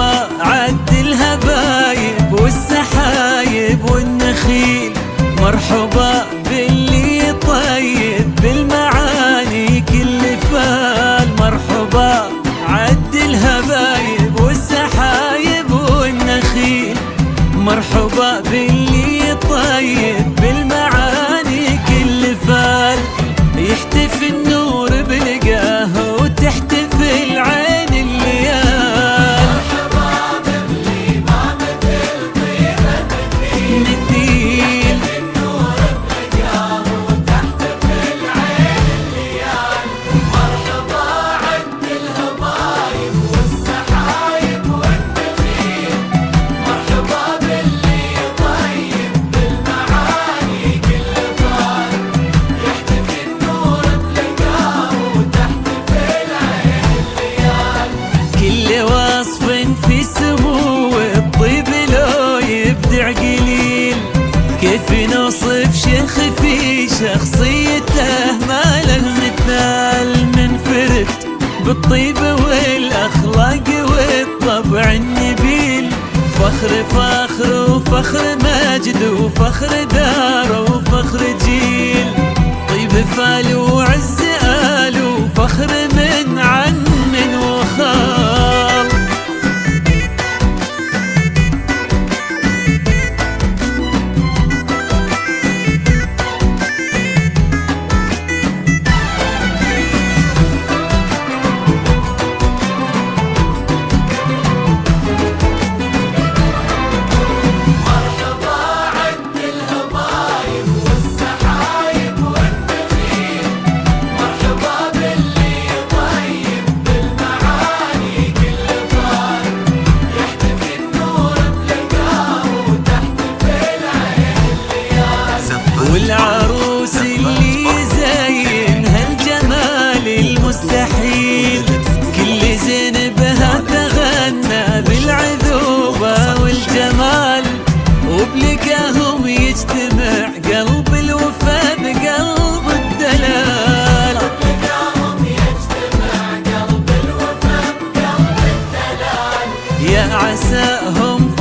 مرحبا عد الهبايب والسحايب والنخيل، مرحبا باللي طيب بالمعاني كل فال. مرحبا عد الهبايب والسحايب والنخيل، مرحبا باللي طيب بالمعاني كل فال. يحتفي النور بلقاه وتحتفل عين الليال، مرحبا باللي ما مثل طيبه مثيل، النور بلقاه وتحتفل عين الليال. مرحبا عد الهبايب والسحايب والنخيل، مرحبا باللي طيب بالمعاني كل فال. يحتفي النور بلقاه وتحتفل عين الليال. كل وصف في سمو الطيب لو يبدع قليل. كيف نوصف شيخ في شخصيته ما له مثال، منفرد بالطيب والاخلاق والطبع النبيل. فخر فخر وفخر مجد وفخر دار وفخر جيل، طيب فال وعز آل وفخر من عم وخال. مرحبا عد الهبايب والسحايب والنخيل، مرحبا باللي طيب بالمعاني كل فال. يحتفي النور بلقاه وتحتفل عين الليال. والعروس اللي زين هالجمال المستحيل، كل زين بها تغنى بالعذوبة والجمال. وبلقاهم يجتمع قلب الوفا بقلب الدلال، بلقاهم يجتمع قلب الوفا بقلب الدلال. يا عساهم